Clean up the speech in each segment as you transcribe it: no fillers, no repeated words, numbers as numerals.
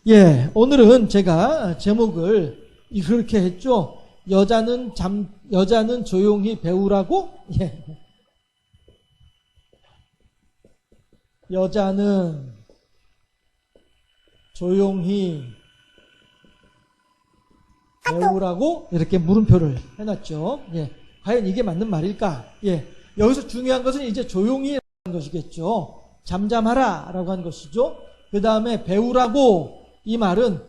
예, 오늘은 제가 제목을 이렇게 했죠. 여자는 조용히 배우라고? 예. 여자는 조용히 배우라고 이렇게 물음표를 해놨죠. 예. 과연 이게 맞는 말일까? 예. 여기서 중요한 것은 이제 조용히 하는 것이겠죠. 잠잠하라 라고 하는 것이죠. 그 다음에 배우라고 이 말은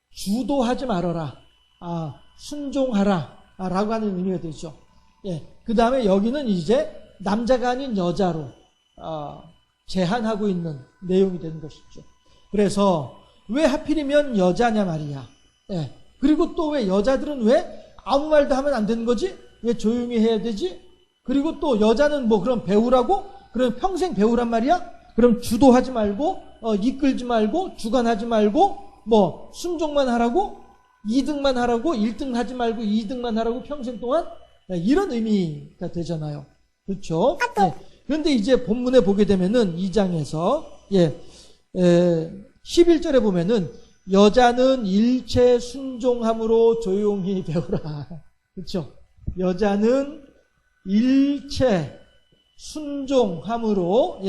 주도하지 말아라, 순종하라 라고 하는 의미가 되죠. 예. 그 다음에 여기는 이제 남자가 아닌 여자로 제한하고 있는 내용이 되는 것이죠. 그래서 왜 하필이면 여자냐 말이야. 예. 그리고 또 왜 여자들은 왜 아무 말도 하면 안 되는 거지? 왜 조용히 해야 되지? 그리고 또 여자는 뭐 그럼 배우라고? 그럼 평생 배우란 말이야? 그럼 주도하지 말고 이끌지 말고 주관하지 말고 뭐 순종만 하라고? 2등만 하라고? 1등 하지 말고 2등만 하라고 평생 동안? 이런 의미가 되잖아요. 그렇죠? 예. 그런데 이제 본문에 보게 되면은 2장에서 11절에 보면은 여자는 일체 순종함으로 조용히 배우라. 그렇죠? 여자는 일체 순종함으로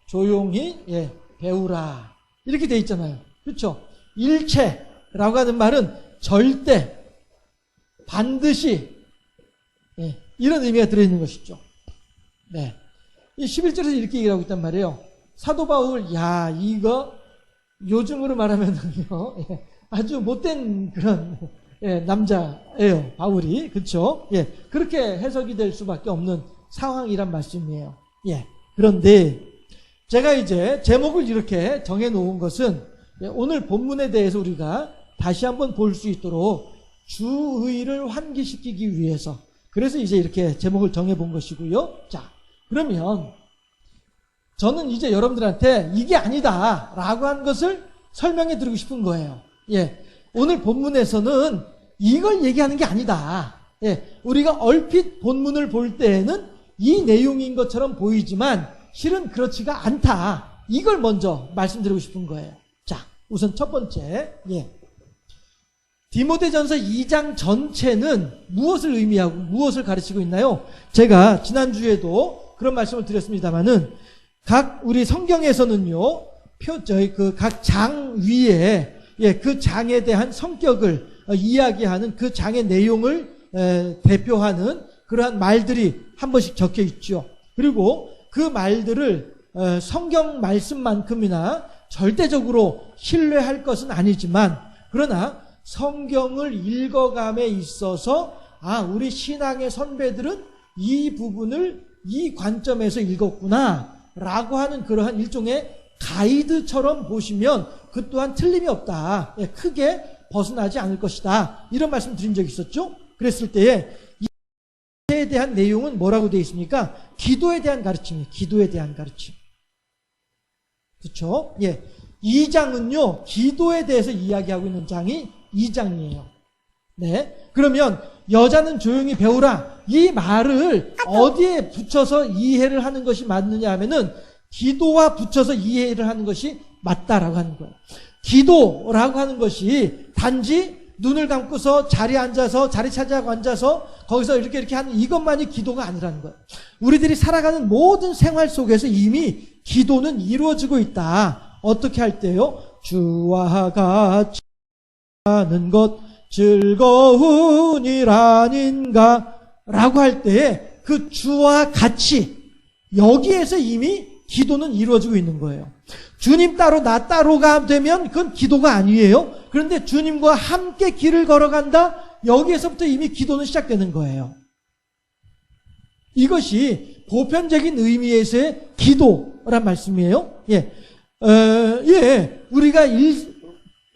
조용히 배우라. 이렇게 돼 있잖아요. 그렇죠? 일체라고 하는 말은 절대, 반드시 이런 의미가 들어있는 것이죠. 네. 이 11절에서 이렇게 얘기를 하고 있단 말이에요. 사도 바울, 이거 요즘으로 말하면요, 아주 못된 그런 남자예요, 바울이. 그렇죠? 그렇게 해석이 될 수밖에 없는 상황이란 말씀이에요. 그런데 제가 이제 제목을 이렇게 정해놓은 것은 오늘 본문에 대해서 우리가 다시 한번 볼 수 있도록 주의를 환기시키기 위해서, 그래서 이제 이렇게 제목을 정해본 것이고요. 자, 그러면 저는 이제 여러분들한테 이게 아니다 라고 하는 것을 설명해 드리고 싶은 거예요. 오늘 본문에서는 이걸 얘기하는 게 아니다. 우리가 얼핏 본문을 볼 때에는 이 내용인 것처럼 보이지만 실은 그렇지가 않다. 이걸 먼저 말씀드리고 싶은 거예요. 자, 우선 첫 번째, 디모데전서 2장 전체는 무엇을 의미하고 무엇을 가르치고 있나요? 제가 지난주에도 그런 말씀을 드렸습니다만은 우리 성경에서는요, 각 장 위에 그 장에 대한 성격을 이야기하는 그 장의 내용을 대표하는 그러한 말들이 한 번씩 적혀 있죠. 그리고 그 말들을 성경 말씀만큼이나 절대적으로 신뢰할 것은 아니지만, 그러나 성경을 읽어감에 있어서 우리 신앙의 선배들은 이 부분을 이 관점에서 읽었구나 라고 하는 그러한 일종의 가이드처럼 보시면 그 또한 틀림이 없다. 크게 벗어나지 않을 것이다. 이런 말씀 드린 적이 있었죠. 그랬을 때에 이에 대한 내용은 뭐라고 되어 있습니까? 기도에 대한 가르침이에요. 기도에 대한 가르침. 그렇죠? 2장은요, 기도에 대해서 이야기하고 있는 장이 2장이에요. 네. 그러면 여자는 조용히 배우라. 이 말을 어디에 붙여서 이해를 하는 것이 맞느냐 하면은 기도와 붙여서 이해를 하는 것이 맞다라고 하는 거예요. 기도라고 하는 것이 단지 눈을 감고서 자리에 앉아서 자리 차지하고 앉아서 거기서 이렇게 하는 이것만이 기도가 아니라는 거예요. 우리들이 살아가는 모든 생활 속에서 이미 기도는 이루어지고 있다. 어떻게 할 때요? 주와 같이 하는 것 즐거운 일 아닌가 라고 할 때에 그 주와 같이, 여기에서 이미 기도는 이루어지고 있는 거예요. 주님 따로 나 따로가 되면 그건 기도가 아니에요. 그런데 주님과 함께 길을 걸어간다, 여기에서부터 이미 기도는 시작되는 거예요. 이것이 보편적인 의미에서의 기도란 말씀이에요.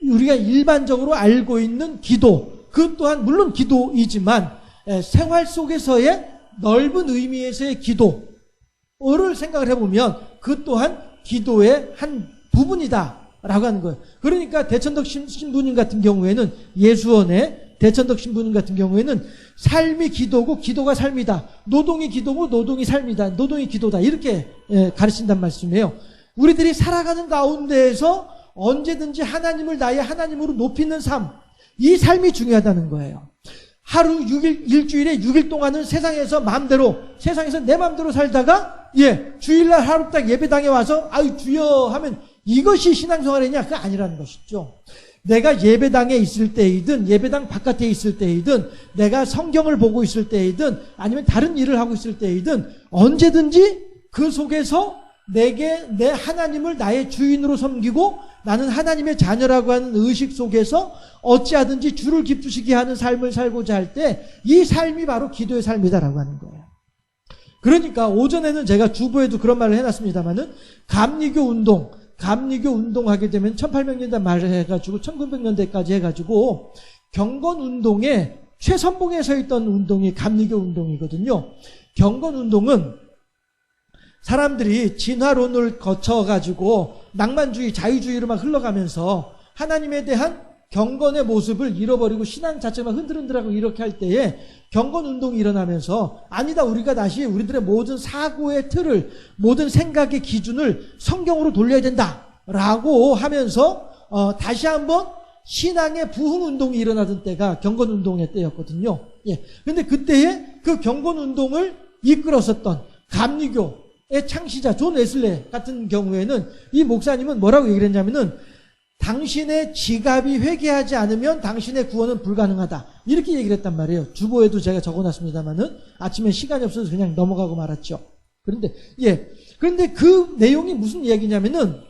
우리가 일반적으로 알고 있는 기도, 그 또한 물론 기도이지만 생활 속에서의 넓은 의미에서의 기도를 생각을 해보면 그 또한 기도의 한 부분이다라고 하는 거예요. 그러니까 대천덕 신부님 같은 경우에는, 예수원의 대천덕 신부님 같은 경우에는 삶이 기도고 기도가 삶이다, 노동이 기도고 노동이 삶이다, 노동이 기도다, 이렇게 가르친단 말씀이에요. 우리들이 살아가는 가운데에서 언제든지 하나님을 나의 하나님으로 높이는 삶, 이 삶이 중요하다는 거예요. 하루 6일, 일주일에 6일 동안은 세상에서 마음대로, 세상에서 내 마음대로 살다가, 주일날 하루 딱 예배당에 와서, 아유, 주여 하면 이것이 신앙생활이냐? 그거 아니라는 것이죠. 내가 예배당에 있을 때이든, 예배당 바깥에 있을 때이든, 내가 성경을 보고 있을 때이든, 아니면 다른 일을 하고 있을 때이든, 언제든지 그 속에서 내게 내 하나님을 나의 주인으로 섬기고 나는 하나님의 자녀라고 하는 의식 속에서 어찌하든지 주를 기쁘시게 하는 삶을 살고자 할 때 이 삶이 바로 기도의 삶이다라고 하는 거예요. 그러니까 오전에는 제가 주보에도 그런 말을 해놨습니다만은 감리교 운동하게 되면 1800년대 말을 해가지고 1900년대까지 해가지고 경건 운동의 최선봉에 서 있던 운동이 감리교 운동이거든요. 경건 운동은 사람들이 진화론을 거쳐가지고 낭만주의, 자유주의로 막 흘러가면서 하나님에 대한 경건의 모습을 잃어버리고 신앙 자체가 흔들흔들하고 이렇게 할 때에 경건 운동이 일어나면서 아니다, 우리가 다시 우리들의 모든 사고의 틀을, 모든 생각의 기준을 성경으로 돌려야 된다라고 하면서 다시 한번 신앙의 부흥 운동이 일어나던 때가 경건 운동의 때였거든요. 근데 그때에 그 경건 운동을 이끌었었던 감리교 창시자 존 웨슬레 같은 경우에는 이 목사님은 뭐라고 얘기를 했냐면은 당신의 지갑이 회개하지 않으면 당신의 구원은 불가능하다, 이렇게 얘기를 했단 말이에요. 주보에도 제가 적어놨습니다만은 아침에 시간이 없어서 그냥 넘어가고 말았죠. 그런데 그 내용이 무슨 이야기냐면은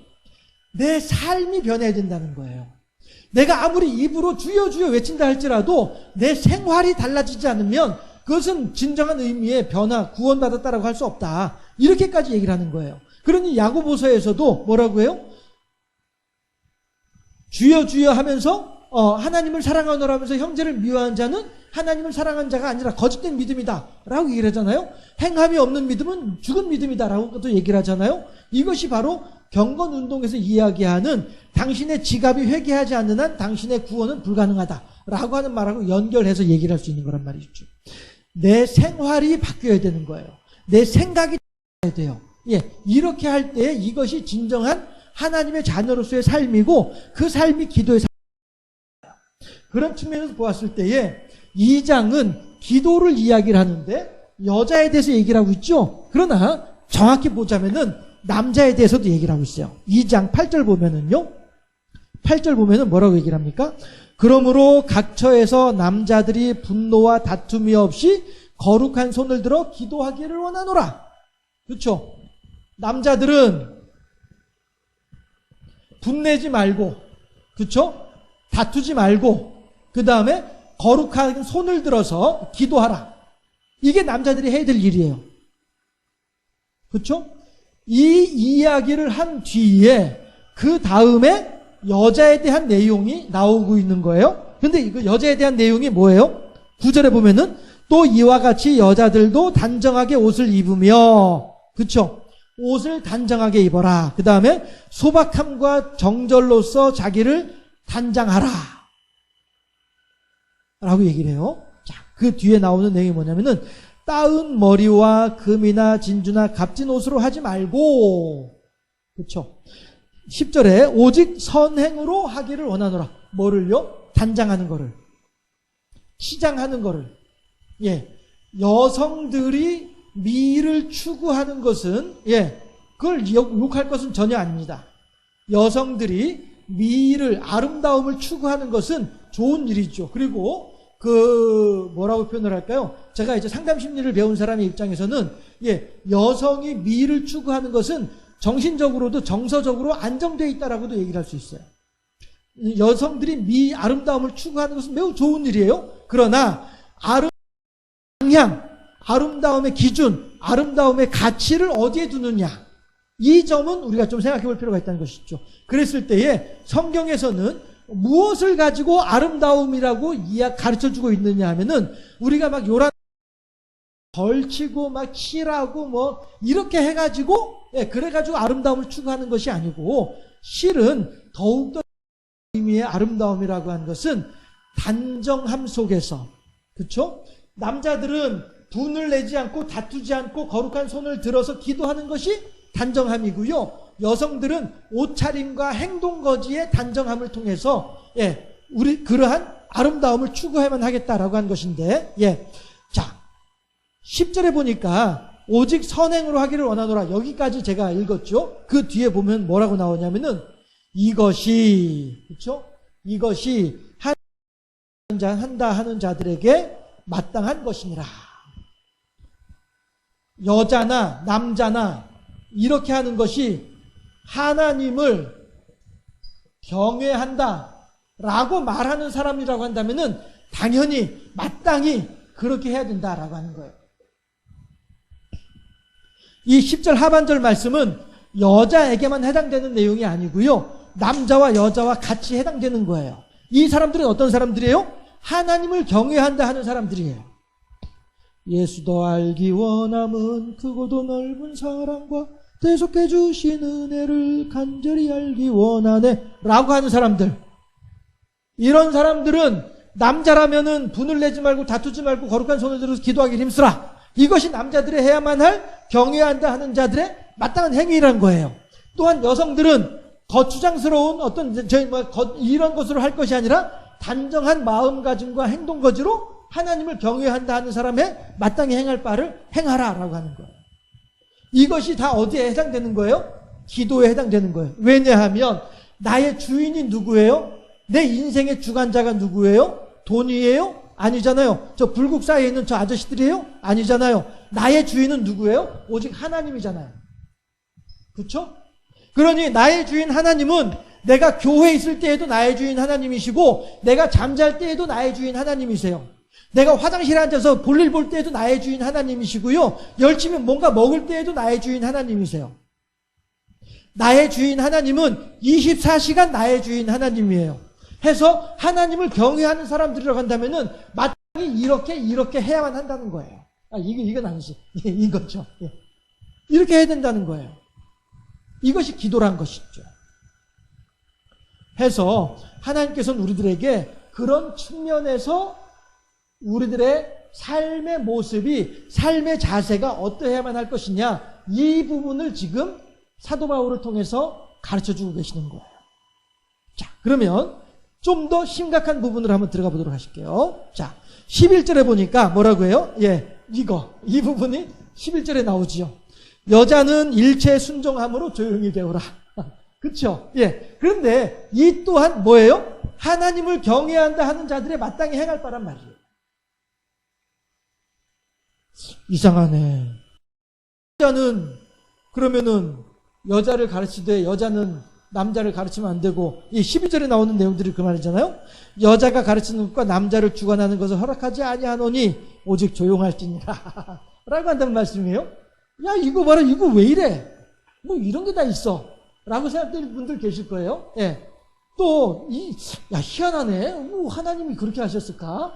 내 삶이 변해야 된다는 거예요. 내가 아무리 입으로 주여 주여 외친다 할지라도 내 생활이 달라지지 않으면 그것은 진정한 의미의 변화, 구원받았다라고 할 수 없다, 이렇게까지 얘기를 하는 거예요. 그러니 야고보서에서도 뭐라고 해요? 주여 주여 하면서 하나님을 사랑하노라 하면서 형제를 미워하는 자는 하나님을 사랑하는 자가 아니라 거짓된 믿음이다 라고 얘기를 하잖아요. 행함이 없는 믿음은 죽은 믿음이다 라고 또 얘기를 하잖아요. 이것이 바로 경건운동에서 이야기하는 당신의 지갑이 회개하지 않는 한 당신의 구원은 불가능하다 라고 하는 말하고 연결해서 얘기를 할 수 있는 거란 말이죠. 내 생활이 바뀌어야 되는 거예요. 내 생각이 바뀌어야 돼요. 이렇게 할 때 이것이 진정한 하나님의 자녀로서의 삶이고 그 삶이 기도의 삶이에요. 그런 측면에서 보았을 때에 2장은 기도를 이야기를 하는데 여자에 대해서 얘기를 하고 있죠. 그러나 정확히 보자면은 남자에 대해서도 얘기를 하고 있어요. 2장 8절 보면은요. 8절 보면은 뭐라고 얘기를 합니까? 그러므로 각처에서 남자들이 분노와 다툼이 없이 거룩한 손을 들어 기도하기를 원하노라. 그렇죠? 남자들은 분내지 말고, 그렇죠? 다투지 말고, 그 다음에 거룩한 손을 들어서 기도하라. 이게 남자들이 해야 될 일이에요. 그렇죠? 이 이야기를 한 뒤에 그 다음에 여자에 대한 내용이 나오고 있는 거예요. 근데 이거 여자에 대한 내용이 뭐예요? 9절에 보면은 또 이와 같이 여자들도 단정하게 옷을 입으며, 그렇죠? 옷을 단정하게 입어라. 그 다음에 소박함과 정절로서 자기를 단장하라 라고 얘기를 해요. 자, 그 뒤에 나오는 내용이 뭐냐면은 따은 머리와 금이나 진주나 값진 옷으로 하지 말고, 그렇죠? 10절에 오직 선행으로 하기를 원하노라. 뭐를요? 단장하는 거를, 치장하는 거를. 여성들이 미를 추구하는 것은 그걸 욕할 것은 전혀 아닙니다. 여성들이 미를, 아름다움을 추구하는 것은 좋은 일이죠. 그리고 뭐라고 표현을 할까요? 제가 이제 상담 심리를 배운 사람의 입장에서는 여성이 미를 추구하는 것은 정신적으로도 정서적으로 안정되어 있다라고도 얘기를 할 수 있어요. 여성들이 아름다움을 추구하는 것은 매우 좋은 일이에요. 그러나 아름다움의 기준, 아름다움의 가치를 어디에 두느냐, 이 점은 우리가 좀 생각해 볼 필요가 있다는 것이죠. 그랬을 때에 성경에서는 무엇을 가지고 아름다움이라고 가르쳐주고 있느냐 하면은 우리가 막 요란 걸치고 막 칠하고 뭐 이렇게 해가지고 그래가지고 아름다움을 추구하는 것이 아니고, 실은 더욱더 의미의 아름다움이라고 하는 것은 단정함 속에서, 그렇죠? 남자들은 분을 내지 않고 다투지 않고 거룩한 손을 들어서 기도하는 것이 단정함이고요. 여성들은 옷차림과 행동거지의 단정함을 통해서 우리 그러한 아름다움을 추구해야만 하겠다라고 한 것인데, 자 10절에 보니까 오직 선행으로 하기를 원하노라. 여기까지 제가 읽었죠. 그 뒤에 보면 뭐라고 나오냐면은 이것이, 그렇죠? 이것이 한다 하는 자들에게 마땅한 것이니라. 여자나 남자나 이렇게 하는 것이 하나님을 경외한다 라고 말하는 사람이라고 한다면은 당연히 마땅히 그렇게 해야 된다라고 하는 거예요. 이 10절 하반절 말씀은 여자에게만 해당되는 내용이 아니고요, 남자와 여자와 같이 해당되는 거예요. 이 사람들은 어떤 사람들이에요? 하나님을 경외한다 하는 사람들이에요. 예수도 알기 원함은 크고도 넓은 사랑과 대속해 주신 은혜를 간절히 알기 원하네 라고 하는 사람들, 이런 사람들은 남자라면은 분을 내지 말고 다투지 말고 거룩한 손을 들어서 기도하기 힘쓰라. 이것이 남자들이 해야만 할 경외한다 하는 자들의 마땅한 행위라는 거예요. 또한 여성들은 거추장스러운 어떤 이런 것으로 할 것이 아니라 단정한 마음가짐과 행동거지로 하나님을 경외한다 하는 사람의 마땅히 행할 바를 행하라라고 하는 거예요. 이것이 다 어디에 해당되는 거예요? 기도에 해당되는 거예요. 왜냐하면 나의 주인이 누구예요? 내 인생의 주관자가 누구예요? 돈이에요? 아니잖아요. 저 불국 사이에 있는 저 아저씨들이에요? 아니잖아요. 나의 주인은 누구예요? 오직 하나님이잖아요. 그렇죠? 그러니 나의 주인 하나님은 내가 교회에 있을 때에도 나의 주인 하나님이시고, 내가 잠잘 때에도 나의 주인 하나님이세요. 내가 화장실에 앉아서 볼일 볼 때에도 나의 주인 하나님이시고요, 열심히 뭔가 먹을 때에도 나의 주인 하나님이세요. 나의 주인 하나님은 24시간 나의 주인 하나님이에요. 해서 하나님을 경외하는 사람들이라고 한다면은 마땅히 이렇게 해야만 한다는 거예요. 이건 아니지. 이거죠. 이렇게 해야 된다는 거예요. 이것이 기도란 것이죠. 해서 하나님께서는 우리들에게 그런 측면에서 우리들의 삶의 모습이, 삶의 자세가 어떠해야만 할 것이냐, 이 부분을 지금 사도 바울을 통해서 가르쳐주고 계시는 거예요. 자, 그러면 좀 더 심각한 부분으로 한번 들어가 보도록 하실게요. 자, 11절에 보니까 뭐라고 해요? 이 부분이 11절에 나오지요. 여자는 일체 순종함으로 조용히 배우라. 그렇죠? 그런데 이 또한 뭐예요? 하나님을 경외한다 하는 자들의 마땅히 행할 바란 말이에요. 이상하네. 여자는 그러면은 여자를 가르치되 여자는 남자를 가르치면 안 되고, 이 12절에 나오는 내용들이 그 말이잖아요. 여자가 가르치는 것과 남자를 주관하는 것을 허락하지 아니하노니 오직 조용할지니라 라고 한다는 말씀이에요. 야, 이거 봐라, 이거 왜 이래? 뭐 이런 게 다 있어 라고 생각되는 분들 계실 거예요. 또 희한하네, 뭐 하나님이 그렇게 하셨을까?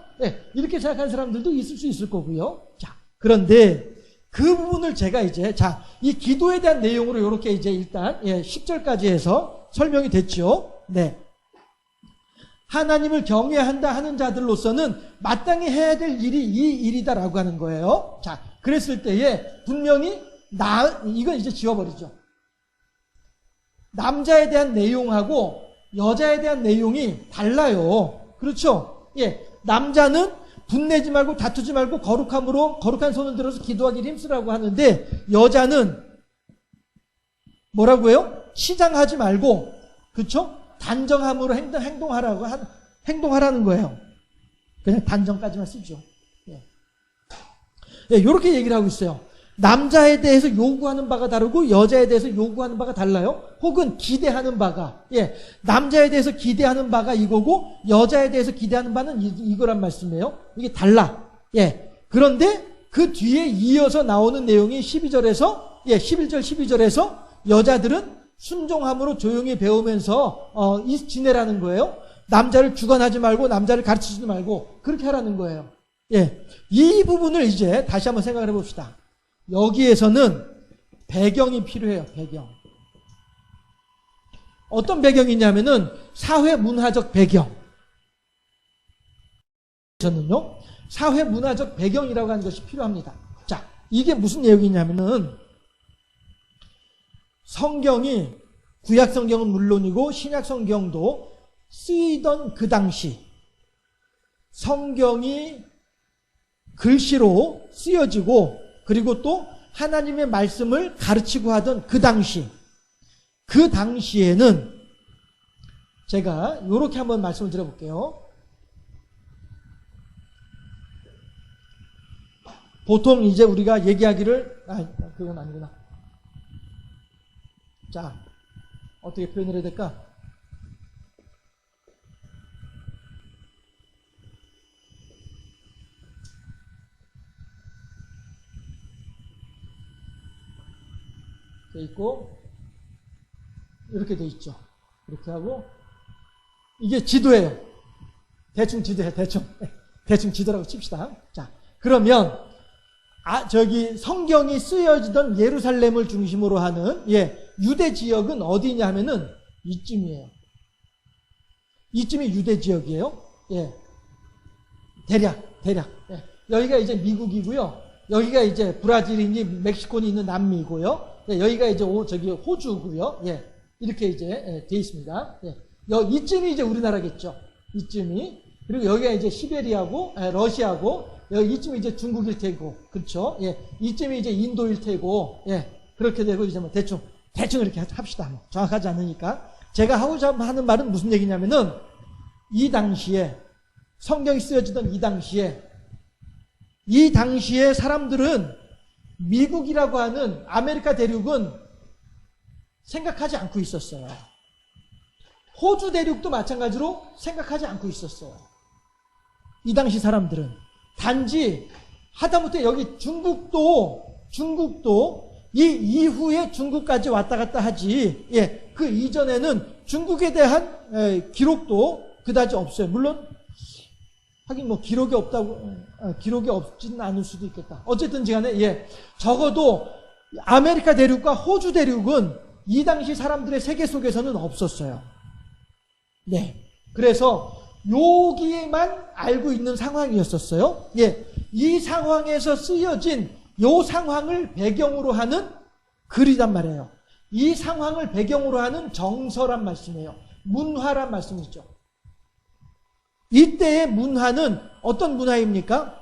이렇게 생각하는 사람들도 있을 수 있을 거고요. 자, 그런데 그 부분을 제가 이제, 이 기도에 대한 내용으로 이렇게 이제 일단 10절까지 해서 설명이 됐죠. 하나님을 경외한다 하는 자들로서는 마땅히 해야 될 일이 이 일이다라고 하는 거예요. 자, 그랬을 때에 분명히 이건 이제 지워버리죠. 남자에 대한 내용하고 여자에 대한 내용이 달라요. 그렇죠? 남자는 분내지 말고 다투지 말고 거룩한 손을 들어서 기도하기를 힘쓰라고 하는데, 여자는 뭐라고 해요? 치장하지 말고, 그렇죠? 단정함으로 행동하라는 거예요. 그냥 단정까지만 쓰죠. 이렇게 얘기를 하고 있어요. 남자에 대해서 요구하는 바가 다르고 여자에 대해서 요구하는 바가 달라요. 혹은 기대하는 바가, 남자에 대해서 기대하는 바가 이거고 여자에 대해서 기대하는 바는 이거란 말씀이에요. 이게 달라. 그런데 그 뒤에 이어서 나오는 내용이 11절 12절에서 여자들은 순종함으로 조용히 배우면서 지내라는 거예요. 남자를 주관하지 말고 남자를 가르치지 말고 그렇게 하라는 거예요. 이 부분을 이제 다시 한번 생각을 해봅시다. 여기에서는 배경이 필요해요. 배경. 어떤 배경이냐면은 사회 문화적 배경. 저는요, 사회 문화적 배경이라고 하는 것이 필요합니다. 자, 이게 무슨 내용이냐면은 성경이 구약 성경은 물론이고 신약 성경도 쓰이던 그 당시 성경이 글씨로 쓰여지고 그리고 또 하나님의 말씀을 가르치고 하던 그 당시에는 제가 이렇게 한번 말씀을 드려볼게요. 보통 이제 우리가 얘기하기를 그건 아니구나. 자, 어떻게 표현을 해야 될까? 돼 있고 이렇게 돼 있죠. 이렇게 하고 이게 지도예요. 대충 지도예요. 대충 지도라고 칩시다. 자, 그러면 저기 성경이 쓰여지던 예루살렘을 중심으로 하는 유대 지역은 어디냐 하면은 이쯤이에요. 이쯤이 유대 지역이에요. 대략. 여기가 이제 미국이고요. 여기가 이제 브라질이니 멕시코니 있는 남미고요. 여기가 이제 저기 호주고요. 이렇게 이제 돼 있습니다. 이쯤이 이제 우리나라겠죠. 이쯤이. 그리고 여기가 이제 시베리아고 러시아고 여기 이쯤이 이제 중국일 테고, 그렇죠? 이쯤이 이제 인도일 테고, 그렇게 되고 이제 뭐 대충 이렇게 합시다. 뭐 정확하지 않으니까. 제가 하고자 하는 말은 무슨 얘기냐면은 이 당시에 성경이 쓰여지던 이 당시에 사람들은 미국이라고 하는 아메리카 대륙은 생각하지 않고 있었어요. 호주 대륙도 마찬가지로 생각하지 않고 있었어요. 이 당시 사람들은. 단지 하다못해 여기 중국도 이 이후에 중국까지 왔다 갔다 하지, 그 이전에는 중국에 대한 기록도 그다지 없어요. 물론 하긴 뭐 기록이 없지는 않을 수도 있겠다. 어쨌든지 간에 적어도 아메리카 대륙과 호주 대륙은 이 당시 사람들의 세계 속에서는 없었어요. 그래서 여기에만 알고 있는 상황이었었어요. 이 상황에서 쓰여진 이 상황을 배경으로 하는 글이란 말이에요. 이 상황을 배경으로 하는 정서란 말씀이에요. 문화란 말씀이죠. 이때의 문화는 어떤 문화입니까?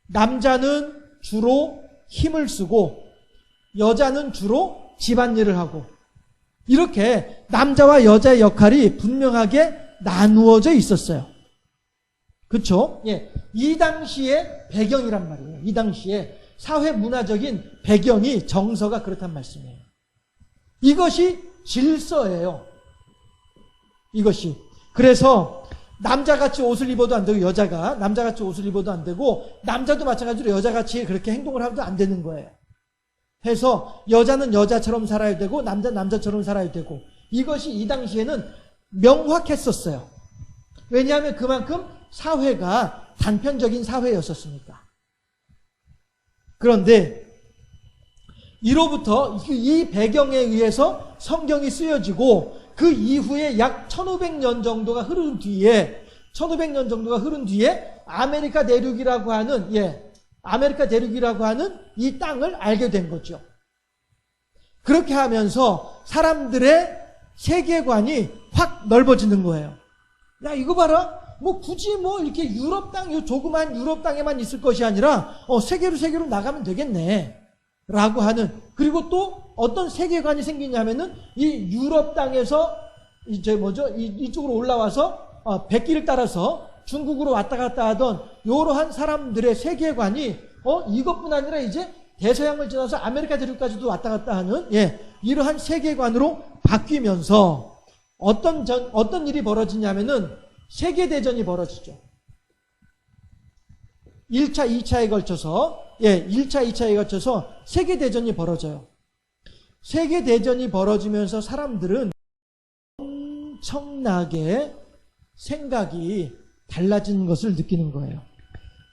남자는 주로 힘을 쓰고 여자는 주로 집안일을 하고 이렇게 남자와 여자의 역할이 분명하게 나누어져 있었어요. 그렇죠? 이 당시의 배경이란 말이에요. 이 당시에 사회 문화적인 배경이 정서가 그렇단 말씀이에요. 이것이 질서예요. 이것이. 그래서 남자같이 옷을 입어도 안 되고 여자가 남자같이 옷을 입어도 안 되고 남자도 마찬가지로 여자같이 그렇게 행동을 하도 안 되는 거예요. 해서 여자는 여자처럼 살아야 되고 남자는 남자처럼 살아야 되고 이것이 이 당시에는 명확했었어요. 왜냐하면 그만큼 사회가 단편적인 사회였었으니까. 그런데 이로부터 이 배경에 의해서 성경이 쓰여지고 그 이후에 약 1500년 정도가 흐른 뒤에 아메리카 대륙이라고 하는 이 땅을 알게 된 거죠. 그렇게 하면서 사람들의 세계관이 확 넓어지는 거예요. 야, 이거 봐라. 뭐 굳이 뭐 이렇게 유럽 땅, 요 조그만 유럽 땅에만 있을 것이 아니라 세계로 나가면 되겠네. 라고 하는, 그리고 또 어떤 세계관이 생기냐면은 이 유럽 땅에서 이쪽으로 올라와서 백길을 따라서 중국으로 왔다 갔다 하던 이러한 사람들의 세계관이 이것뿐 아니라 이제 대서양을 지나서 아메리카 대륙까지도 왔다 갔다 하는 이러한 세계관으로 바뀌면서 어떤 일이 벌어지냐면은 세계대전이 벌어지죠. 1차, 2차에 걸쳐서 1차, 2차에 걸쳐서 세계대전이 벌어져요. 세계대전이 벌어지면서 사람들은 엄청나게 생각이 달라지는 것을 느끼는 거예요.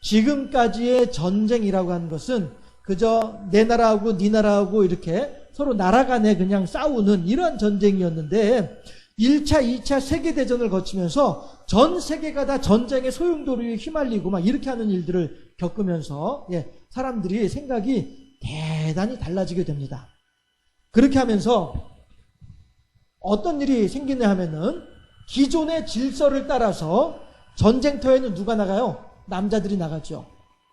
지금까지의 전쟁이라고 하는 것은 그저 내 나라하고 네 나라하고 이렇게 서로 나라 간에 그냥 싸우는 이런 전쟁이었는데 1차, 2차 세계대전을 거치면서 전 세계가 다 전쟁의 소용돌이에 휘말리고 막 이렇게 하는 일들을 겪으면서 사람들이 생각이 대단히 달라지게 됩니다. 그렇게 하면서 어떤 일이 생기냐 하면은 기존의 질서를 따라서 전쟁터에는 누가 나가요? 남자들이 나가죠.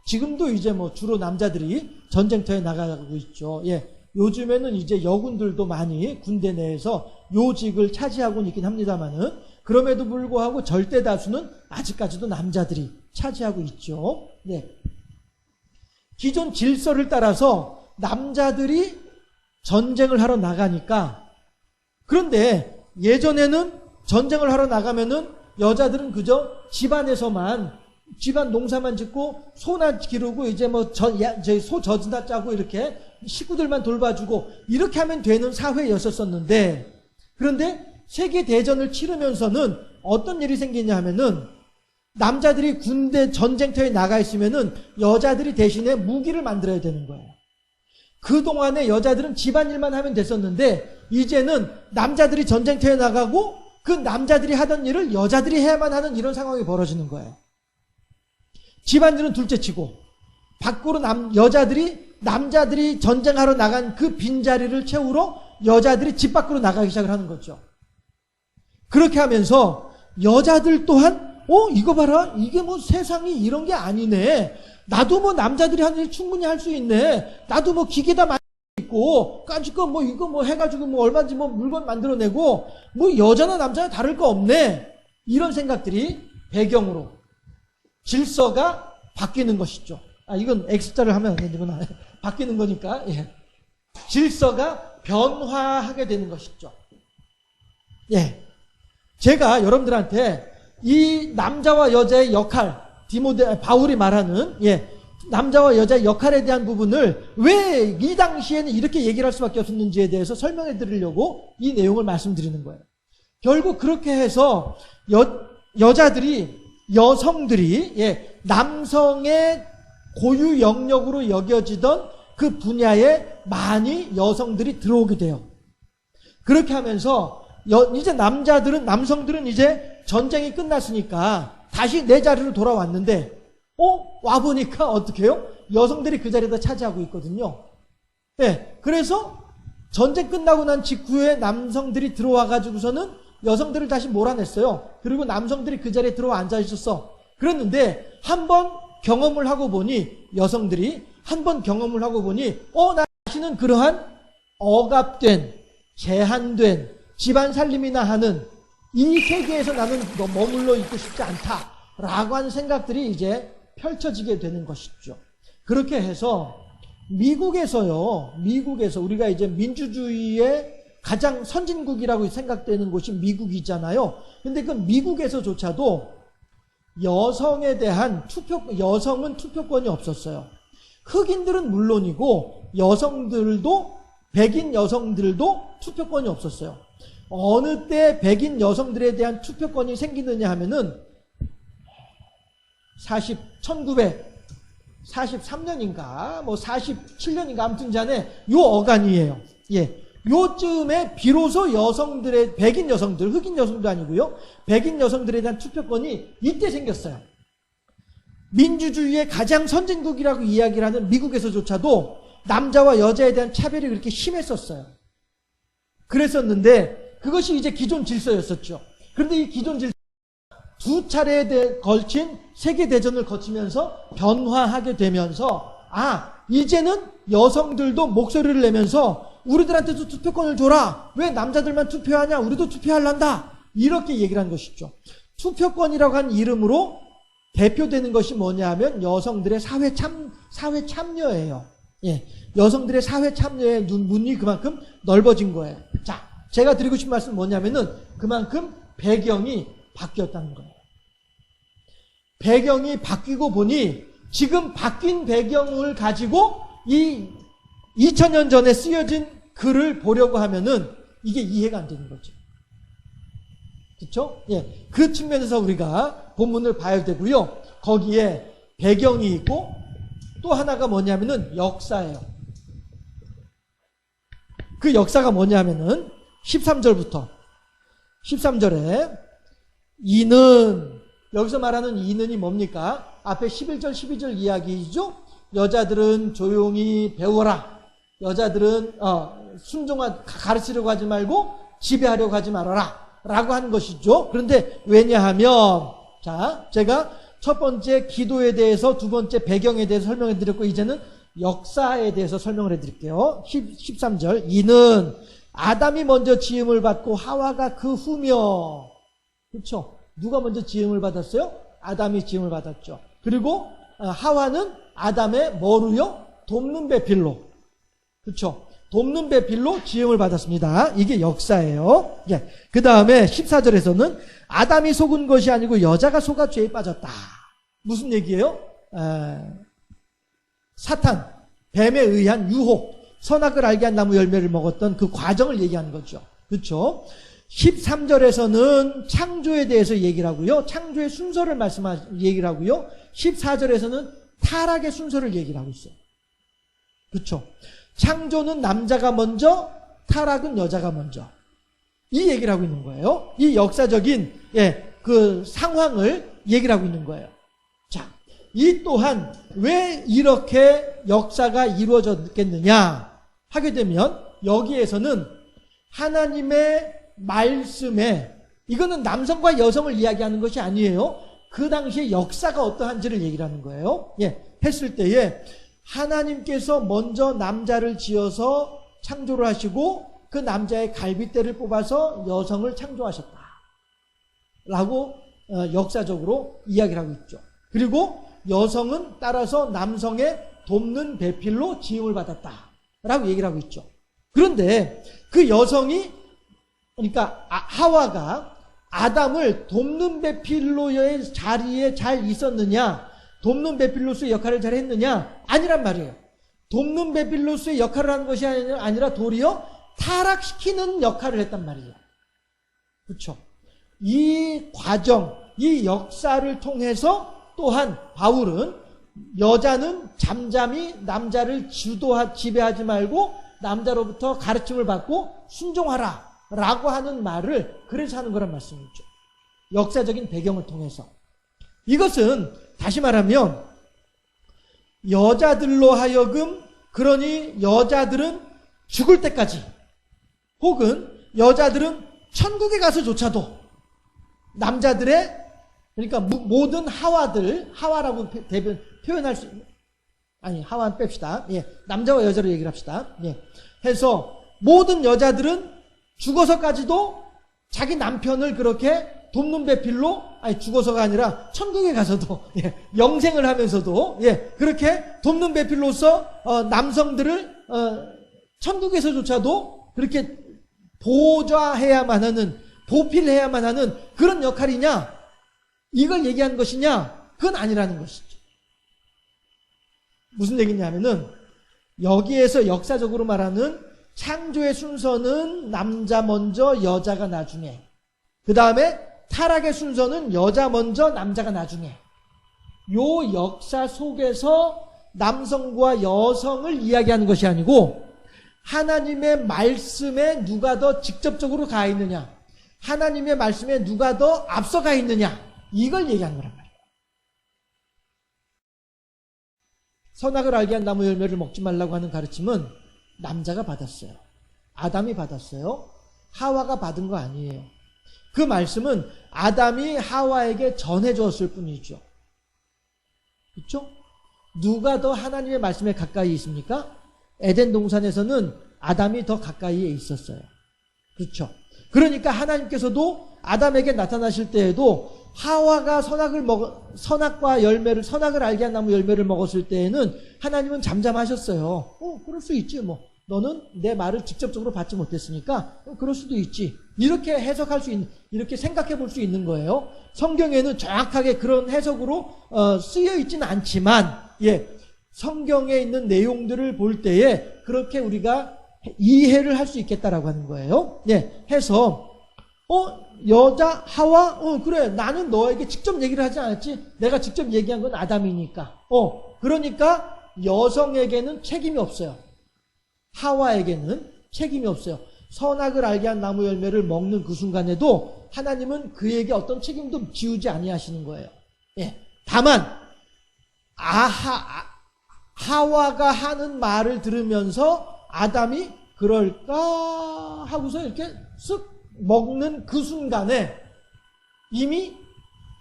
지금도 이제 뭐 주로 남자들이 전쟁터에 나가고 있죠. 예. 요즘에는 이제 여군들도 많이 군대 내에서 요직을 차지하고 있긴 합니다만은 그럼에도 불구하고 절대 다수는 아직까지도 남자들이 차지하고 있죠. 네. 기존 질서를 따라서 남자들이 전쟁을 하러 나가니까 그런데 예전에는 전쟁을 하러 나가면은 여자들은 그저 집안에서만 집안 농사만 짓고 소나 기르고 이제 뭐 소 젖다 짜고 이렇게 식구들만 돌봐주고 이렇게 하면 되는 사회였었는데 그런데 세계대전을 치르면서는 어떤 일이 생기냐 하면은 남자들이 군대 전쟁터에 나가 있으면은 여자들이 대신에 무기를 만들어야 되는 거예요. 그동안에 여자들은 집안일만 하면 됐었는데 이제는 남자들이 전쟁터에 나가고 그 남자들이 하던 일을 여자들이 해야만 하는 이런 상황이 벌어지는 거예요. 집안일은 둘째치고 밖으로 남자들이 전쟁하러 나간 그 빈자리를 채우러 여자들이 집 밖으로 나가기 시작을 하는 거죠. 그렇게 하면서 여자들 또한 이거 봐라, 이게 뭐 세상이 이런 게 아니네, 나도 뭐 남자들이 하는 일 충분히 할 수 있네, 나도 뭐 기계다 많이 있고 까짓거 뭐 이거 뭐 해가지고 뭐 얼마든지 뭐 물건 만들어내고 뭐 여자나 남자나 다를 거 없네, 이런 생각들이 배경으로 질서가 바뀌는 것이죠. 이건 X자를 하면 안 되는구나. 바뀌는 거니까. 예. 질서가 변화하게 되는 것이죠. 예. 제가 여러분들한테 이 남자와 여자의 역할, 바울이 말하는, 예, 남자와 여자의 역할에 대한 부분을 왜 이 당시에는 이렇게 얘기를 할 수밖에 없었는지에 대해서 설명해 드리려고 이 내용을 말씀드리는 거예요. 결국 그렇게 해서 여성들이, 예, 남성의 고유 영역으로 여겨지던 그 분야에 많이 여성들이 들어오게 돼요. 그렇게 하면서 이제 남성들은 이제 전쟁이 끝났으니까 다시 내 자리로 돌아왔는데 와보니까 어떻게 해요? 여성들이 그 자리에다 차지하고 있거든요. 네, 그래서 전쟁 끝나고 난 직후에 남성들이 들어와가지고서는 여성들을 다시 몰아냈어요. 그리고 남성들이 그 자리에 들어와 앉아 있었어. 그랬는데 한번 경험을 하고 보니, 여성들이 한번 경험을 하고 보니 나 다시는 그러한 억압된, 제한된 집안 살림이나 하는 이 세계에서 나는 머물러 있고 싶지 않다라고 하는 생각들이 이제 펼쳐지게 되는 것이죠. 그렇게 해서 미국에서 우리가 이제 민주주의의 가장 선진국이라고 생각되는 곳이 미국이잖아요. 근데 그 미국에서조차도 여성에 대한 여성은 투표권이 없었어요. 흑인들은 물론이고 백인 여성들도 투표권이 없었어요. 어느 때 백인 여성들에 대한 투표권이 생기느냐 하면은 1943년인가 뭐 47년인가 아무튼 전에 요 어간이에요. 예. 요쯤에 비로소 백인 여성들, 흑인 여성도 아니고요, 백인 여성들에 대한 투표권이 이때 생겼어요. 민주주의의 가장 선진국이라고 이야기를 하는 미국에서조차도 남자와 여자에 대한 차별이 그렇게 심했었어요. 그랬었는데 그것이 이제 기존 질서였었죠. 그런데 이 기존 질서 두 차례에 걸친 세계대전을 거치면서 변화하게 되면서 이제는 여성들도 목소리를 내면서 우리들한테도 투표권을 줘라. 왜 남자들만 투표하냐? 우리도 투표하란다. 이렇게 얘기를 한 것이죠. 투표권이라고 하는 이름으로 대표되는 것이 뭐냐 하면 여성들의 사회 참여예요. 예. 여성들의 사회 참여의 문이 그만큼 넓어진 거예요. 자, 제가 드리고 싶은 말씀은 뭐냐면은 그만큼 배경이 바뀌었다는 거예요. 배경이 바뀌고 보니 지금 바뀐 배경을 가지고 이 2000년 전에 쓰여진 글을 보려고 하면은 이게 이해가 안 되는 거죠. 그렇죠? 예. 그 측면에서 우리가 본문을 봐야 되고요. 거기에 배경이 있고 또 하나가 뭐냐면은 역사예요. 그 역사가 뭐냐면은 13절에 이는, 여기서 말하는 이는이 뭡니까? 앞에 11절 12절 이야기죠. 여자들은 조용히 배워라. 여자들은 가르치려고 하지 말고 지배하려고 하지 말아라 라고 하는 것이죠. 그런데 왜냐하면 자, 제가 첫 번째 기도에 대해서, 두 번째 배경에 대해서 설명해 드렸고, 이제는 역사에 대해서 설명을 해 드릴게요. 13절. 이는 아담이 먼저 지음을 받고 하와가 그 후며. 그렇죠? 누가 먼저 지음을 받았어요? 아담이 지음을 받았죠. 그리고 하와는 아담의 뭐로요? 돕는 배필로. 그렇죠? 돕는 배필로 지음을 받았습니다. 이게 역사예요. 예. 그 다음에 14절에서는 아담이 속은 것이 아니고 여자가 속아 죄에 빠졌다. 무슨 얘기예요? 사탄, 뱀에 의한 유혹, 선악을 알게 한 나무 열매를 먹었던 그 과정을 얘기하는 거죠. 그렇죠? 13절에서는 창조에 대해서 얘기를 하고요. 창조의 순서를 얘기를 하고요. 14절에서는 타락의 순서를 얘기를 하고 있어요. 그렇죠? 창조는 남자가 먼저, 타락은 여자가 먼저. 이 얘기를 하고 있는 거예요. 이 역사적인 그 상황을 얘기를 하고 있는 거예요. 자, 이 또한 왜 이렇게 역사가 이루어졌겠느냐 하게 되면 여기에서는 하나님의 말씀에, 이거는 남성과 여성을 이야기하는 것이 아니에요. 그 당시에 역사가 어떠한지를 얘기를 하는 거예요. 했을 때에 하나님께서 먼저 남자를 지어서 창조를 하시고 그 남자의 갈빗대를 뽑아서 여성을 창조하셨다 라고 역사적으로 이야기를 하고 있죠. 그리고 여성은 따라서 남성의 돕는 배필로 지음을 받았다 라고 얘기를 하고 있죠. 그런데 그 여성이, 그러니까 하와가 아담을 돕는 배필로의 자리에 잘 있었느냐, 돕는 배필로스의 역할을 잘 했느냐? 아니란 말이에요. 돕는 배필로스의 역할을 하는 것이 아니라 도리어 타락시키는 역할을 했단 말이에요. 그렇죠? 이 과정, 이 역사를 통해서 또한 바울은 여자는 잠잠히 남자를 지배하지 말고 남자로부터 가르침을 받고 순종하라 라고 하는 말을 그래서 하는 거란 말씀이죠. 역사적인 배경을 통해서. 이것은 다시 말하면 여자들로 하여금, 그러니 여자들은 죽을 때까지, 혹은 여자들은 천국에 가서조차도 남자들의, 그러니까 모든 하와라고 표현할 수, 아니 하와는 뺍시다. 남자와 여자로 얘기를 합시다. 해서 모든 여자들은 죽어서까지도 자기 남편을 그렇게 돕는 배필로, 아니 죽어서가 아니라 천국에 가서도 영생을 하면서도 그렇게 돕는 배필로서 남성들을 천국에서조차도 그렇게 보좌해야만 하는, 보필해야만 하는 그런 역할이냐, 이걸 얘기하는 것이냐, 그건 아니라는 것이죠. 무슨 얘기냐면은 여기에서 역사적으로 말하는 창조의 순서는 남자 먼저 여자가 나중에, 그 다음에 타락의 순서는 여자 먼저 남자가 나중에, 요 역사 속에서 남성과 여성을 이야기하는 것이 아니고 하나님의 말씀에 누가 더 직접적으로 가 있느냐, 하나님의 말씀에 누가 더 앞서가 있느냐, 이걸 얘기하는 거란 말이에요. 선악을 알게 한 나무 열매를 먹지 말라고 하는 가르침은 남자가 받았어요. 아담이 받았어요. 하와가 받은 거 아니에요. 그 말씀은 아담이 하와에게 전해주었을 뿐이죠. 그렇죠? 누가 더 하나님의 말씀에 가까이 있습니까? 에덴 동산에서는 아담이 더 가까이에 있었어요. 그렇죠? 그러니까 하나님께서도 아담에게 나타나실 때에도 하와가 선악과 열매를, 선악을 알게 한 나무 열매를 먹었을 때에는 하나님은 잠잠하셨어요. 그럴 수 있지 뭐. 너는 내 말을 직접적으로 받지 못했으니까 그럴 수도 있지. 이렇게 해석할 수 있는, 이렇게 생각해 볼 수 있는 거예요. 성경에는 정확하게 그런 해석으로 쓰여 있지는 않지만, 성경에 있는 내용들을 볼 때에 그렇게 우리가 이해를 할 수 있겠다라고 하는 거예요. 해서 여자 하와, 그래, 나는 너에게 직접 얘기를 하지 않았지. 내가 직접 얘기한 건 아담이니까. 그러니까 여성에게는 책임이 없어요. 하와에게는 책임이 없어요. 선악을 알게 한 나무 열매를 먹는 그 순간에도 하나님은 그에게 어떤 책임도 지우지 아니하시는 거예요. 다만 하와가 하는 말을 들으면서 아담이 그럴까 하고서 이렇게 쓱 먹는 그 순간에 이미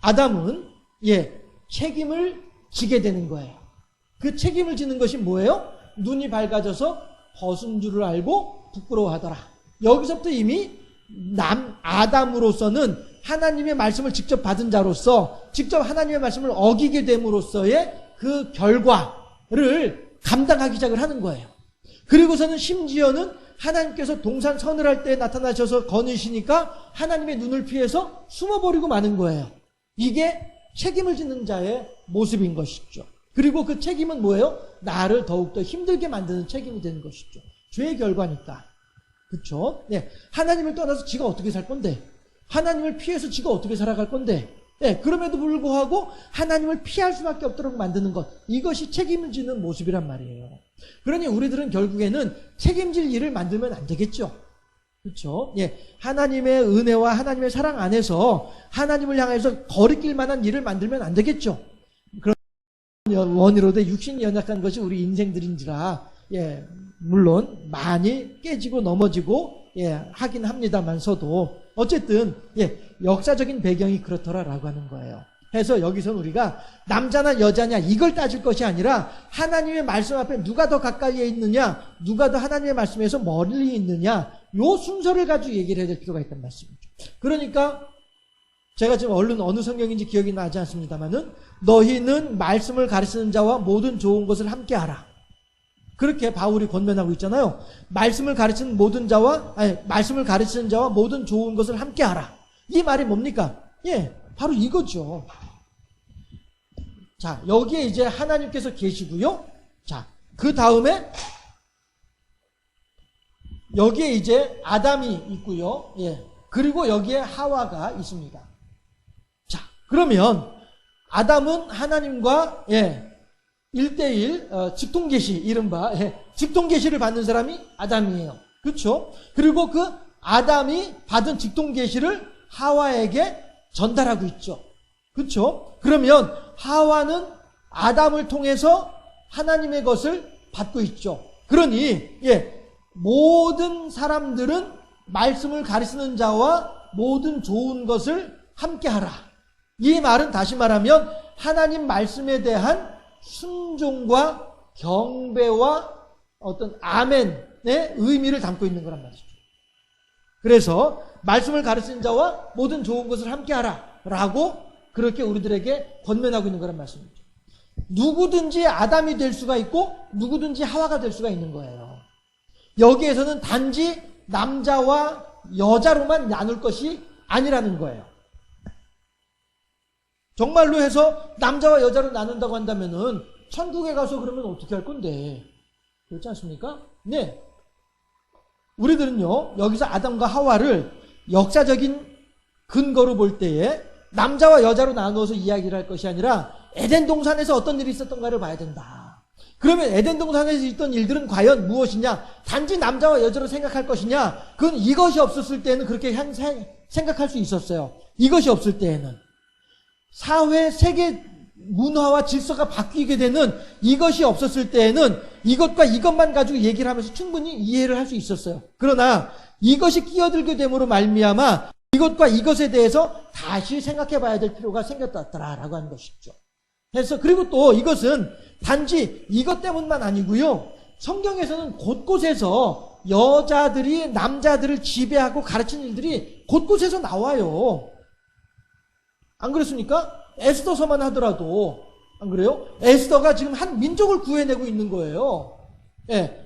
아담은 책임을 지게 되는 거예요. 그 책임을 지는 것이 뭐예요? 눈이 밝아져서 벗은 줄을 알고 부끄러워하더라. 여기서부터 이미 아담으로서는 하나님의 말씀을 직접 받은 자로서 직접 하나님의 말씀을 어기게 됨으로써의 그 결과를 감당하기 시작을 하는 거예요. 그리고서는 심지어는 하나님께서 동산선을 할 때 나타나셔서 거느시니까 하나님의 눈을 피해서 숨어버리고 마는 거예요. 이게 책임을 짓는 자의 모습인 것이죠. 그리고 그 책임은 뭐예요? 나를 더욱더 힘들게 만드는 책임이 되는 것이죠. 죄의 결과니까. 그렇죠? 하나님을 떠나서 지가 어떻게 살 건데? 하나님을 피해서 지가 어떻게 살아갈 건데? 그럼에도 불구하고 하나님을 피할 수밖에 없도록 만드는 것. 이것이 책임을 지는 모습이란 말이에요. 그러니 우리들은 결국에는 책임질 일을 만들면 안 되겠죠. 그렇죠? 하나님의 은혜와 하나님의 사랑 안에서 하나님을 향해서 거리낄 만한 일을 만들면 안 되겠죠. 그런 원이로되 육신이 연약한 것이 우리 인생들인지라 물론 많이 깨지고 넘어지고 하긴 합니다만서도 어쨌든 역사적인 배경이 그렇더라라고 하는 거예요. 해서 여기서는 우리가 남자나 여자냐 이걸 따질 것이 아니라 하나님의 말씀 앞에 누가 더 가까이에 있느냐, 누가 더 하나님의 말씀에서 멀리 있느냐, 요 순서를 가지고 얘기를 해야 될 필요가 있다는 말씀이죠. 그러니까 제가 지금 얼른 어느 성경인지 기억이 나지 않습니다만은 너희는 말씀을 가르치는 자와 모든 좋은 것을 함께하라. 그렇게 바울이 권면하고 있잖아요. 말씀을 가르치는 말씀을 가르치는 자와 모든 좋은 것을 함께하라. 이 말이 뭡니까? 바로 이거죠. 자, 여기에 이제 하나님께서 계시고요. 자, 그 다음에 여기에 이제 아담이 있고요. 그리고 여기에 하와가 있습니다. 자, 그러면 아담은 하나님과 1대1 직통계시, 이른바 직통계시를 받는 사람이 아담이에요. 그렇죠? 그리고 그 아담이 받은 직통계시를 하와에게 전달하고 있죠. 그렇죠? 그러면 하와는 아담을 통해서 하나님의 것을 받고 있죠. 그러니 모든 사람들은 말씀을 가르치는 자와 모든 좋은 것을 함께하라. 이 말은 다시 말하면 하나님 말씀에 대한 순종과 경배와 어떤 아멘의 의미를 담고 있는 거란 말이죠. 그래서 말씀을 가르치는 자와 모든 좋은 것을 함께하라 라고 그렇게 우리들에게 권면하고 있는 거란 말씀이죠. 누구든지 아담이 될 수가 있고 누구든지 하와가 될 수가 있는 거예요. 여기에서는 단지 남자와 여자로만 나눌 것이 아니라는 거예요. 정말로 해서 남자와 여자로 나눈다고 한다면은 천국에 가서 그러면 어떻게 할 건데? 그렇지 않습니까? 우리들은요, 여기서 아담과 하와를 역사적인 근거로 볼 때에 남자와 여자로 나누어서 이야기를 할 것이 아니라 에덴 동산에서 어떤 일이 있었던가를 봐야 된다. 그러면 에덴 동산에서 있던 일들은 과연 무엇이냐? 단지 남자와 여자로 생각할 것이냐? 그건 이것이 없었을 때는 그렇게 생각할 수 있었어요. 이것이 없을 때에는. 사회, 세계 문화와 질서가 바뀌게 되는 이것이 없었을 때에는 이것과 이것만 가지고 얘기를 하면서 충분히 이해를 할 수 있었어요. 그러나 이것이 끼어들게 됨으로 말미암아 이것과 이것에 대해서 다시 생각해 봐야 될 필요가 생겼다라고 하는 것이죠. 그래서 그리고 또 이것은 단지 이것 때문만 아니고요. 성경에서는 곳곳에서 여자들이 남자들을 지배하고 가르치는 일들이 곳곳에서 나와요. 안 그렇습니까? 에스더서만 하더라도 안 그래요? 에스더가 지금 한 민족을 구해내고 있는 거예요.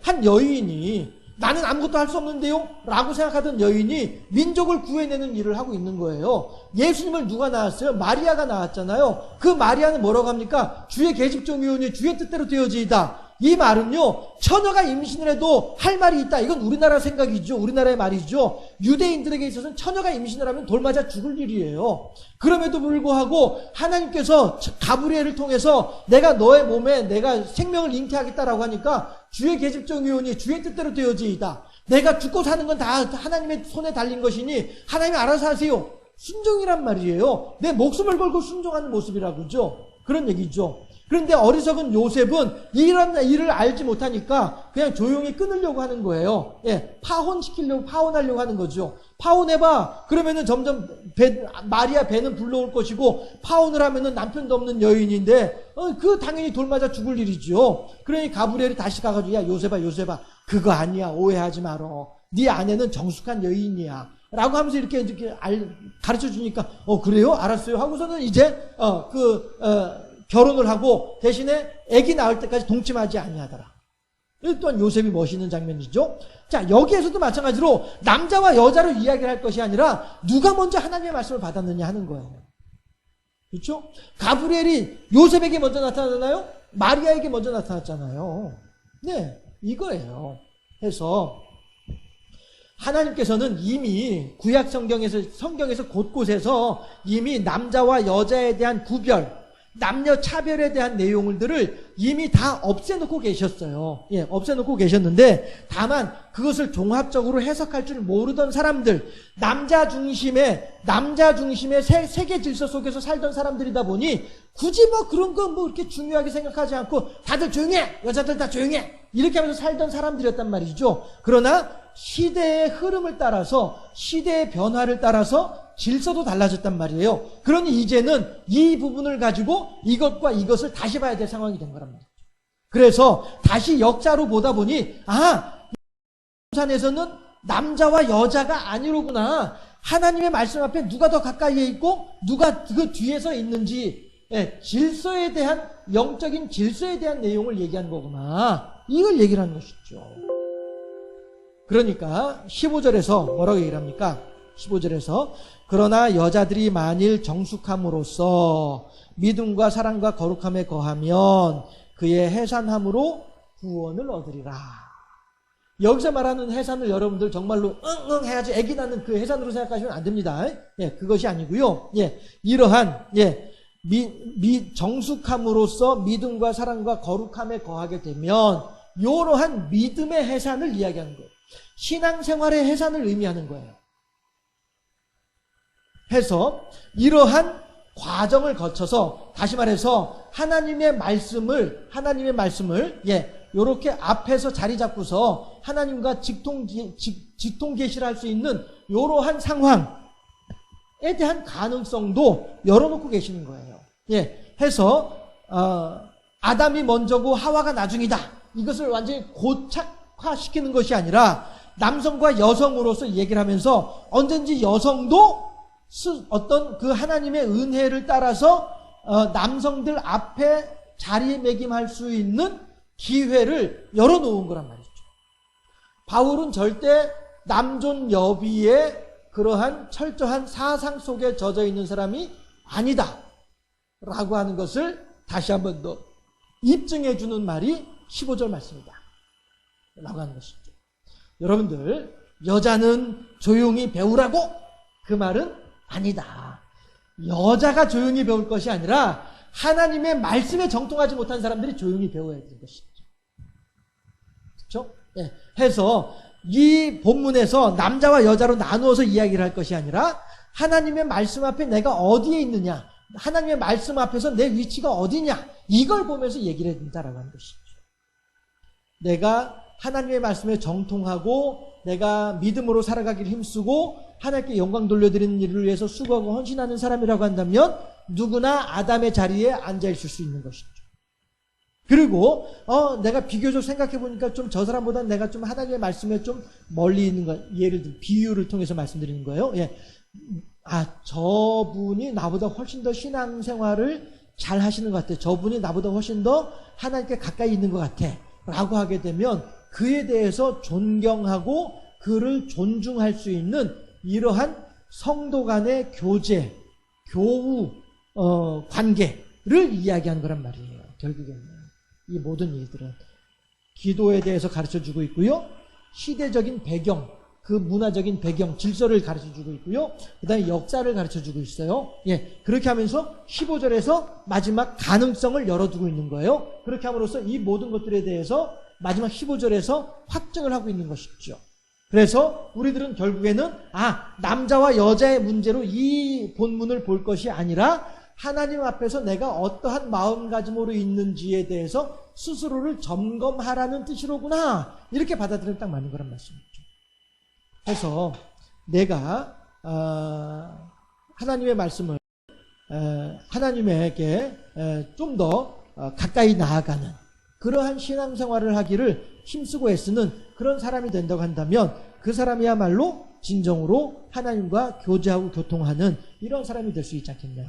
한 여인이 나는 아무것도 할 수 없는데요? 라고 생각하던 여인이 민족을 구해내는 일을 하고 있는 거예요. 예수님을 누가 낳았어요? 마리아가 낳았잖아요. 그 마리아는 뭐라고 합니까? 주의 계집종이오니 주의 뜻대로 되어지이다. 이 말은요, 처녀가 임신을 해도 할 말이 있다. 이건 우리나라 생각이죠. 우리나라의 말이죠. 유대인들에게 있어서는 처녀가 임신을 하면 돌 맞아 죽을 일이에요. 그럼에도 불구하고 하나님께서 가브리엘을 통해서 내가 너의 몸에 내가 생명을 잉태하겠다라고 하니까 주의 계집종이오니 주의 뜻대로 되어지이다. 내가 죽고 사는 건 다 하나님의 손에 달린 것이니 하나님이 알아서 하세요. 순종이란 말이에요. 내 목숨을 걸고 순종하는 모습이라고죠. 그런 얘기죠. 그런데 어리석은 요셉은 이런 일을 알지 못하니까 그냥 조용히 끊으려고 하는 거예요. 예, 파혼하려고 하는 거죠. 파혼해봐. 그러면은 점점 마리아 배는 불러올 것이고, 파혼을 하면은 남편도 없는 여인인데, 당연히 돌맞아 죽을 일이죠. 그러니 가브리엘이 다시 가가지고, 야, 요셉아, 그거 아니야. 오해하지 말어. 네 아내는 정숙한 여인이야. 라고 하면서 이렇게 가르쳐 주니까, 그래요? 알았어요. 하고서는 이제, 결혼을 하고 대신에 아기 낳을 때까지 동침하지 아니하더라. 이 또한 요셉이 멋있는 장면이죠. 자, 여기에서도 마찬가지로 남자와 여자로 이야기를 할 것이 아니라 누가 먼저 하나님의 말씀을 받았느냐 하는 거예요. 그렇죠? 가브리엘이 요셉에게 먼저 나타나나요? 마리아에게 먼저 나타났잖아요. 네, 이거예요. 해서 하나님께서는 이미 구약 성경에서 곳곳에서 이미 남자와 여자에 대한 구별, 남녀 차별에 대한 내용들을 이미 다 없애놓고 계셨어요. 예, 없애놓고 계셨는데, 다만 그것을 종합적으로 해석할 줄 모르던 사람들, 남자 중심의 세계 질서 속에서 살던 사람들이다 보니 굳이 그런 거 이렇게 중요하게 생각하지 않고 다들 조용해! 여자들 다 조용해! 이렇게 하면서 살던 사람들이었단 말이죠. 그러나 시대의 흐름을 따라서, 시대의 변화를 따라서 질서도 달라졌단 말이에요. 그러니 이제는 이 부분을 가지고 이것과 이것을 다시 봐야 될 상황이 된 거란 말이죠. 그래서 다시 역사로 보다 보니, 산에서는 남자와 여자가 아니로구나. 하나님의 말씀 앞에 누가 더 가까이에 있고 누가 그 뒤에서 있는지, 질서에 대한, 영적인 질서에 대한 내용을 얘기하는 거구나. 이걸 얘기를 하는 것이죠. 그러니까 15절에서 뭐라고 얘기를 합니까? 15절에서 그러나 여자들이 만일 정숙함으로써 믿음과 사랑과 거룩함에 거하면 그의 해산함으로 구원을 얻으리라. 여기서 말하는 해산을 여러분들 정말로 응응 해야지 애기 낳는 그 해산으로 생각하시면 안 됩니다. 예, 그것이 아니고요. 예, 이러한 정숙함으로써 믿음과 사랑과 거룩함에 거하게 되면 이러한 믿음의 해산을 이야기하는 거예요. 신앙생활의 해산을 의미하는 거예요. 해서 이러한 과정을 거쳐서, 다시 말해서 하나님의 말씀을 요렇게 앞에서 자리 잡고서 하나님과 직통 계시를 할 수 있는 이러한 상황에 대한 가능성도 열어놓고 계시는 거예요. 예, 해서 아담이 먼저고 하와가 나중이다. 이것을 완전히 고착화시키는 것이 아니라 남성과 여성으로서 얘기를 하면서 언젠지 여성도 어떤 그 하나님의 은혜를 따라서 남성들 앞에 자리매김할 수 있는 기회를 열어놓은 거란 말이죠. 바울은 절대 남존 여비의 그러한 철저한 사상 속에 젖어 있는 사람이 아니다 라고 하는 것을 다시 한 번 더 입증해 주는 말이 15절 말씀이다 라고 하는 것이죠. 여러분들, 여자는 조용히 배우라고? 그 말은 아니다. 여자가 조용히 배울 것이 아니라 하나님의 말씀에 정통하지 못한 사람들이 조용히 배워야 되는 것이죠. 그렇죠? 예. 해서 이 본문에서 남자와 여자로 나누어서 이야기를 할 것이 아니라 하나님의 말씀 앞에 내가 어디에 있느냐, 하나님의 말씀 앞에서 내 위치가 어디냐, 이걸 보면서 얘기를 해야 된다라고 하는 것이죠. 내가 하나님의 말씀에 정통하고 내가 믿음으로 살아가기를 힘쓰고 하나님께 영광 돌려드리는 일을 위해서 수고하고 헌신하는 사람이라고 한다면 누구나 아담의 자리에 앉아있을 수 있는 것이죠. 그리고 내가 비교적 생각해보니까 좀 저 사람보다는 내가 좀 하나님의 말씀에 좀 멀리 있는 거, 예를 들어 비유를 통해서 말씀드리는 거예요. 예. 저분이 나보다 훨씬 더 신앙생활을 잘 하시는 것 같아. 저분이 나보다 훨씬 더 하나님께 가까이 있는 것 같아 라고 하게 되면 그에 대해서 존경하고 그를 존중할 수 있는 이러한 성도 간의 교제, 교우 관계를 이야기하는 거란 말이에요. 결국에는 이 모든 일들은 기도에 대해서 가르쳐주고 있고요, 시대적인 배경, 그 문화적인 배경, 질서를 가르쳐주고 있고요, 그 다음에 역사를 가르쳐주고 있어요. 예, 그렇게 하면서 15절에서 마지막 가능성을 열어두고 있는 거예요. 그렇게 함으로써 이 모든 것들에 대해서 마지막 15절에서 확증을 하고 있는 것이죠. 그래서 우리들은 결국에는 남자와 여자의 문제로 이 본문을 볼 것이 아니라 하나님 앞에서 내가 어떠한 마음가짐으로 있는지에 대해서 스스로를 점검하라는 뜻이로구나. 이렇게 받아들이면 딱 맞는 거란 말씀이죠. 그래서 내가 하나님의 말씀을 하나님에게 좀 더 가까이 나아가는 그러한 신앙생활을 하기를 힘쓰고 애쓰는 그런 사람이 된다고 한다면 그 사람이야말로 진정으로 하나님과 교제하고 교통하는 이런 사람이 될 수 있지 않겠냐.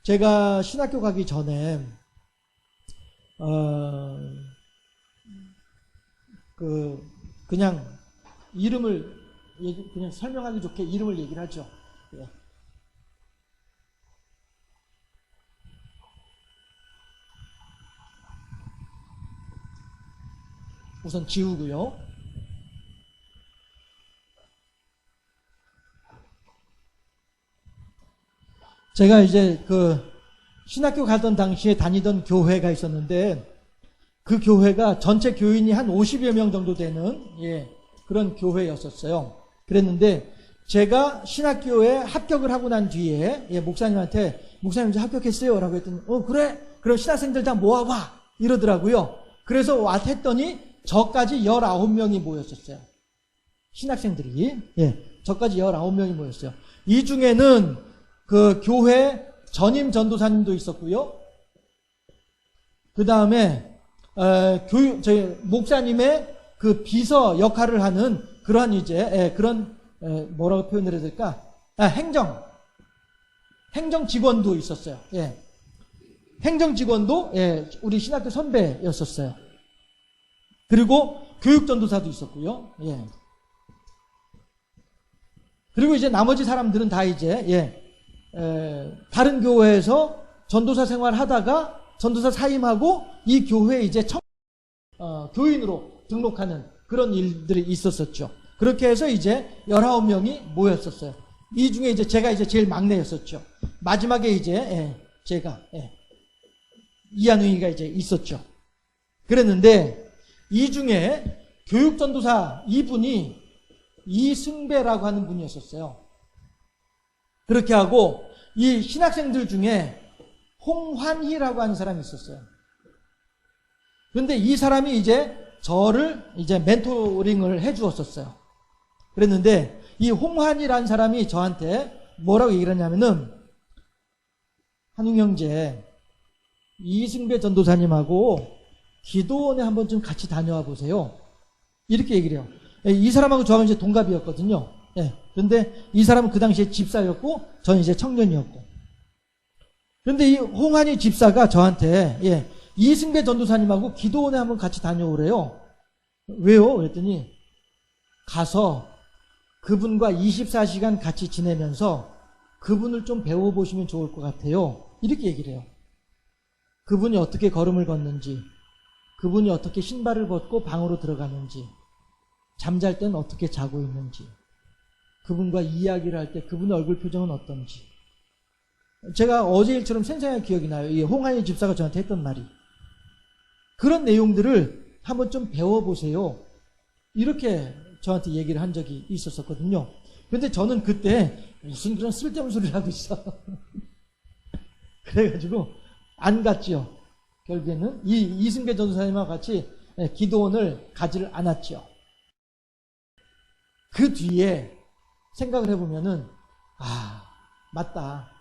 제가 신학교 가기 전에 그냥 이름을 그냥 설명하기 좋게 이름을 얘기를 하죠. 예. 우선 지우고요. 제가 이제 신학교 가던 당시에 다니던 교회가 있었는데 그 교회가 전체 교인이 한 50여 명 정도 되는 그런 교회였었어요. 그랬는데 제가 신학교에 합격을 하고 난 뒤에 목사님한테 목사님 이제 합격했어요 라고 했더니 그래 그럼 신학생들 다 모아봐 이러더라고요. 그래서 왔더니 저까지 19명이 모였었어요. 신학생들이 저까지 19명이 모였어요. 이 중에는 그 교회 전임 전도사님도 있었고요. 그 다음에 저희 목사님의 그 비서 역할을 하는 그러한 이제 그런 뭐라고 표현을 해야 될까? 행정 직원도 있었어요. 행정 직원도 우리 신학교 선배였었어요. 그리고 교육 전도사도 있었고요. 그리고 이제 나머지 사람들은 다 이제 다른 교회에서 전도사 생활하다가 전도사 사임하고 이 교회에 이제 교인으로 등록하는 그런 일들이 있었었죠. 그렇게 해서 이제 19명이 모였었어요. 이 중에 이제 제가 이제 제일 막내였었죠. 마지막에 이제 제가 이한웅이가 이제 있었죠. 그랬는데 이 중에 교육 전도사 이분이 이승배라고 하는 분이었었어요. 그렇게 하고 이 신학생들 중에 홍환희라고 하는 사람이 있었어요. 그런데 이 사람이 이제 저를 이제 멘토링을 해주었었어요. 그랬는데 이 홍환희라는 사람이 저한테 뭐라고 얘기를 하냐면은 한웅 형제 이승배 전도사님하고 기도원에 한번 좀 같이 다녀와 보세요. 이렇게 얘기를 해요. 이 사람하고 저하고 이제 동갑이었거든요. 그런데 이 사람은 그 당시에 집사였고 저는 이제 청년이었고. 그런데 이 홍한희 집사가 저한테 이승배 전도사님하고 기도원에 한번 같이 다녀오래요. 왜요? 그랬더니 가서 그분과 24시간 같이 지내면서 그분을 좀 배워보시면 좋을 것 같아요. 이렇게 얘기를 해요. 그분이 어떻게 걸음을 걷는지, 그분이 어떻게 신발을 벗고 방으로 들어가는지, 잠잘 때는 어떻게 자고 있는지, 그분과 이야기를 할 때 그분의 얼굴 표정은 어떤지. 제가 어제 일처럼 생생하게 기억이 나요. 이 홍한희 집사가 저한테 했던 말이. 그런 내용들을 한번 좀 배워보세요. 이렇게 저한테 얘기를 한 적이 있었거든요. 그런데 저는 그때 무슨 그런 쓸데없는 소리를 하고 있어. 그래가지고 안 갔지요. 결국에는 이 이승배 전도사님과 같이 기도원을 가지를 않았죠. 그 뒤에 생각을 해보면은 맞다.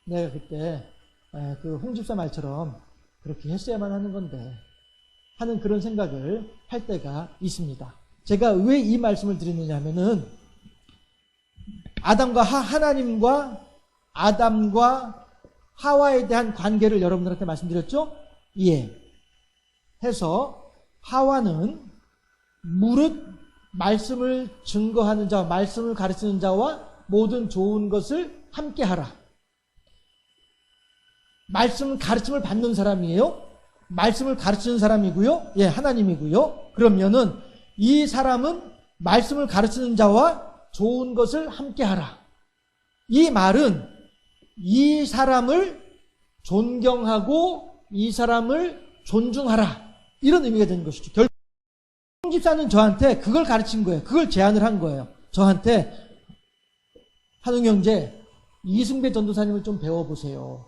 내가 그때 그 홍집사 말처럼 그렇게 했어야만 하는 건데 하는 그런 생각을 할 때가 있습니다. 제가 왜 이 말씀을 드리느냐 하면은 하나님과 아담과 하와에 대한 관계를 여러분들한테 말씀드렸죠? 해서 하와는 무릇 말씀을 증거하는 자, 말씀을 가르치는 자와 모든 좋은 것을 함께 하라. 가르침을 받는 사람이에요. 말씀을 가르치는 사람이고요. 하나님이고요. 그러면은 이 사람은 말씀을 가르치는 자와 좋은 것을 함께 하라. 이 말은 이 사람을 존경하고 이 사람을 존중하라. 이런 의미가 되는 것이죠. 결국 홍 집사는 저한테 그걸 가르친 거예요. 그걸 제안을 한 거예요. 저한테 한웅 형제 이승배 전도사님을 좀 배워보세요.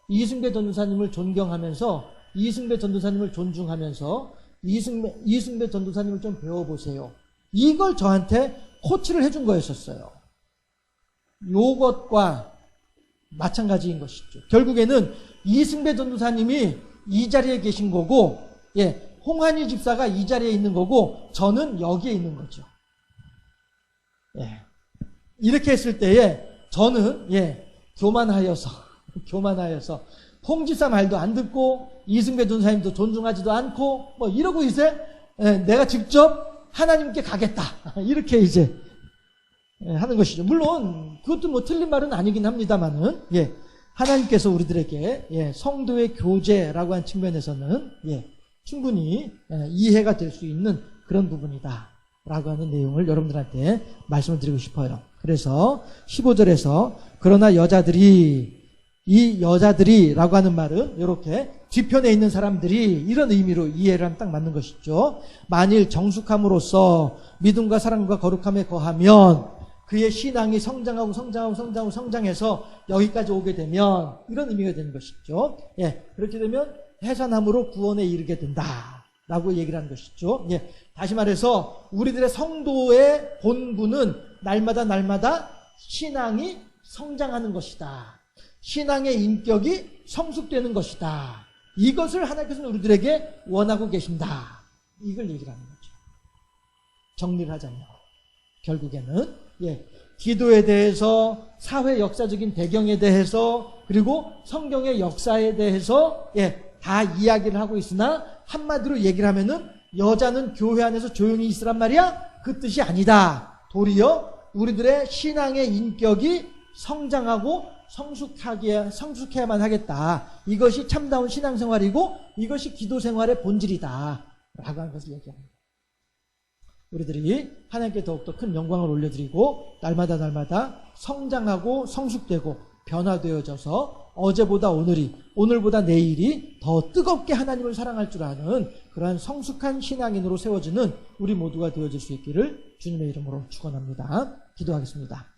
이승배 전도사님을 존경하면서 이승배 전도사님을 존중하면서 이승배 전도사님을 좀 배워보세요. 이걸 저한테 코치를 해준 거였었어요. 요것과 마찬가지인 것이죠. 결국에는 이승배 전도사님이 이 자리에 계신 거고, 홍한희 집사가 이 자리에 있는 거고, 저는 여기에 있는 거죠. 이렇게 했을 때에 저는 교만하여서 홍 집사 말도 안 듣고 이승배 전도사님도 존중하지도 않고 뭐 이러고 이제 내가 직접 하나님께 가겠다 이렇게 이제 하는 것이죠. 물론 그것도 뭐 틀린 말은 아니긴 합니다만은 하나님께서 우리들에게 성도의 교제라고 한 측면에서는 충분히 이해가 될 수 있는 그런 부분이다 라고 하는 내용을 여러분들한테 말씀을 드리고 싶어요. 그래서 15절에서 그러나 이 여자들이라고 하는 말은 이렇게 뒤편에 있는 사람들이 이런 의미로 이해를 하면 딱 맞는 것이죠. 만일 정숙함으로써 믿음과 사랑과 거룩함에 거하면 그의 신앙이 성장해서 여기까지 오게 되면 이런 의미가 되는 것이죠. 그렇게 되면 해산함으로 구원에 이르게 된다라고 얘기를 하는 것이죠. 다시 말해서 우리들의 성도의 본분은 날마다 신앙이 성장하는 것이다. 신앙의 인격이 성숙되는 것이다. 이것을 하나님께서는 우리들에게 원하고 계신다. 이걸 얘기를 하는 거죠. 정리를 하자면 결국에는 기도에 대해서 사회 역사적인 배경에 대해서 그리고 성경의 역사에 대해서 다 이야기를 하고 있으나 한마디로 얘기를 하면은 여자는 교회 안에서 조용히 있으란 말이야? 그 뜻이 아니다. 도리어 우리들의 신앙의 인격이 성장하고 성숙해야만 하겠다. 이것이 참다운 신앙생활이고 이것이 기도생활의 본질이다 라고 하는 것을 얘기합니다. 우리들이 하나님께 더욱더 큰 영광을 올려드리고 날마다 성장하고 성숙되고 변화되어져서 어제보다 오늘보다 내일이 더 뜨겁게 하나님을 사랑할 줄 아는 그러한 성숙한 신앙인으로 세워지는 우리 모두가 되어질 수 있기를 주님의 이름으로 축원합니다. 기도하겠습니다.